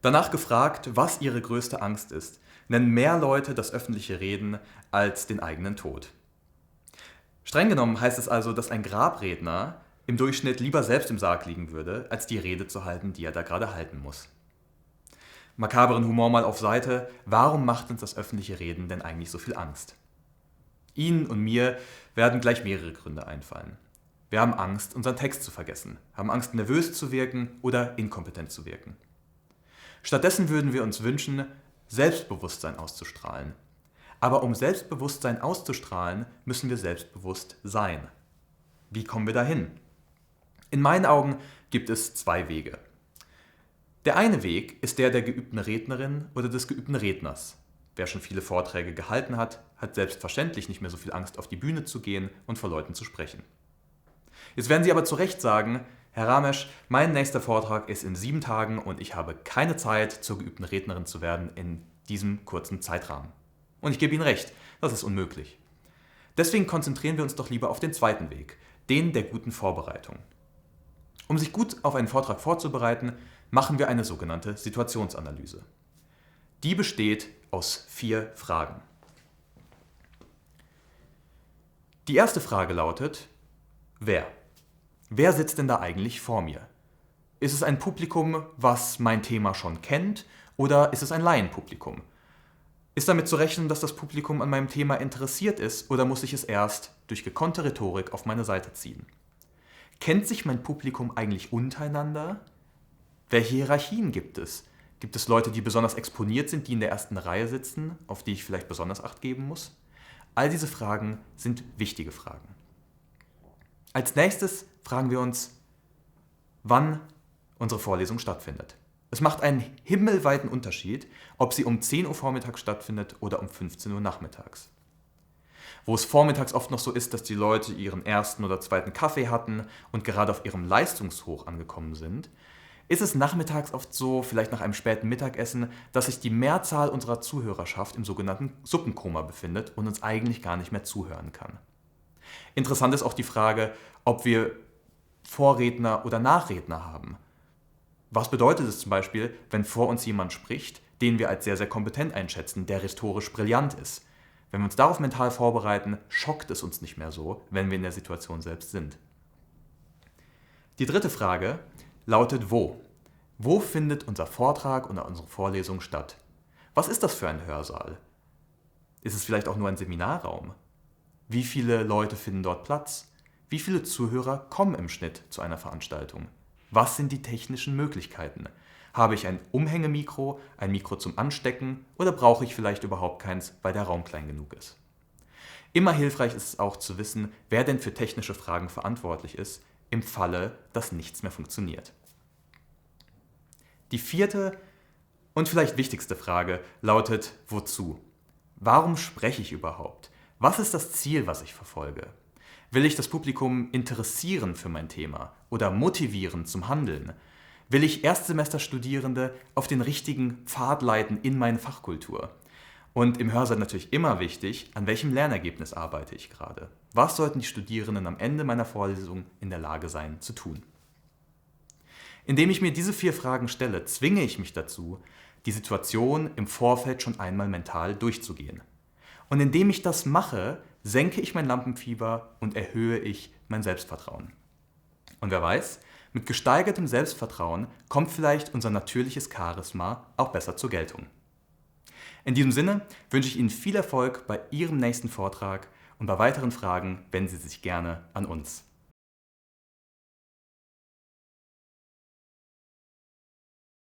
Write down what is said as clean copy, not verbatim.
Danach gefragt, was ihre größte Angst ist, nennen mehr Leute das öffentliche Reden als den eigenen Tod. Streng genommen heißt es also, dass ein Grabredner im Durchschnitt lieber selbst im Sarg liegen würde, als die Rede zu halten, die er da gerade halten muss. Makaberen Humor mal auf Seite, warum macht uns das öffentliche Reden denn eigentlich so viel Angst? Ihnen und mir werden gleich mehrere Gründe einfallen. Wir haben Angst, unseren Text zu vergessen, haben Angst, nervös zu wirken oder inkompetent zu wirken. Stattdessen würden wir uns wünschen, Selbstbewusstsein auszustrahlen. Aber um Selbstbewusstsein auszustrahlen, müssen wir selbstbewusst sein. Wie kommen wir dahin? In meinen Augen gibt es zwei Wege. Der eine Weg ist der geübten Rednerin oder des geübten Redners. Wer schon viele Vorträge gehalten hat, hat selbstverständlich nicht mehr so viel Angst, auf die Bühne zu gehen und vor Leuten zu sprechen. Jetzt werden Sie aber zu Recht sagen, Herr Ramesh, mein nächster Vortrag ist in 7 Tagen und ich habe keine Zeit, zur geübten Rednerin zu werden in diesem kurzen Zeitrahmen. Und ich gebe Ihnen recht, das ist unmöglich. Deswegen konzentrieren wir uns doch lieber auf den zweiten Weg, den der guten Vorbereitung. Um sich gut auf einen Vortrag vorzubereiten, machen wir eine sogenannte Situationsanalyse. Die besteht aus 4 Fragen. Die erste Frage lautet, wer? Wer sitzt denn da eigentlich vor mir? Ist es ein Publikum, was mein Thema schon kennt, oder ist es ein Laienpublikum? Ist damit zu rechnen, dass das Publikum an meinem Thema interessiert ist, oder muss ich es erst durch gekonnte Rhetorik auf meine Seite ziehen? Kennt sich mein Publikum eigentlich untereinander? Welche Hierarchien gibt es? Gibt es Leute, die besonders exponiert sind, die in der ersten Reihe sitzen, auf die ich vielleicht besonders Acht geben muss? All diese Fragen sind wichtige Fragen. Als nächstes fragen wir uns, wann unsere Vorlesung stattfindet. Es macht einen himmelweiten Unterschied, ob sie um 10 Uhr vormittags stattfindet oder um 15 Uhr nachmittags. Wo es vormittags oft noch so ist, dass die Leute ihren ersten oder zweiten Kaffee hatten und gerade auf ihrem Leistungshoch angekommen sind, ist es nachmittags oft so, vielleicht nach einem späten Mittagessen, dass sich die Mehrzahl unserer Zuhörerschaft im sogenannten Suppenkoma befindet und uns eigentlich gar nicht mehr zuhören kann. Interessant ist auch die Frage, ob wir Vorredner oder Nachredner haben. Was bedeutet es zum Beispiel, wenn vor uns jemand spricht, den wir als sehr, sehr kompetent einschätzen, der rhetorisch brillant ist? Wenn wir uns darauf mental vorbereiten, schockt es uns nicht mehr so, wenn wir in der Situation selbst sind. Die dritte Frage lautet wo? Wo findet unser Vortrag oder unsere Vorlesung statt? Was ist das für ein Hörsaal? Ist es vielleicht auch nur ein Seminarraum? Wie viele Leute finden dort Platz? Wie viele Zuhörer kommen im Schnitt zu einer Veranstaltung? Was sind die technischen Möglichkeiten? Habe ich ein Umhängemikro, ein Mikro zum Anstecken oder brauche ich vielleicht überhaupt keins, weil der Raum klein genug ist? Immer hilfreich ist es auch zu wissen, wer denn für technische Fragen verantwortlich ist, im Falle, dass nichts mehr funktioniert. Die vierte und vielleicht wichtigste Frage lautet, wozu? Warum spreche ich überhaupt? Was ist das Ziel, was ich verfolge? Will ich das Publikum interessieren für mein Thema oder motivieren zum Handeln? Will ich Erstsemesterstudierende auf den richtigen Pfad leiten in meine Fachkultur? Und im Hörsaal natürlich immer wichtig, an welchem Lernergebnis arbeite ich gerade? Was sollten die Studierenden am Ende meiner Vorlesung in der Lage sein zu tun? Indem ich mir diese 4 Fragen stelle, zwinge ich mich dazu, die Situation im Vorfeld schon einmal mental durchzugehen. Und indem ich das mache, senke ich mein Lampenfieber und erhöhe ich mein Selbstvertrauen. Und wer weiß, mit gesteigertem Selbstvertrauen kommt vielleicht unser natürliches Charisma auch besser zur Geltung. In diesem Sinne wünsche ich Ihnen viel Erfolg bei Ihrem nächsten Vortrag und bei weiteren Fragen wenden Sie sich gerne an uns.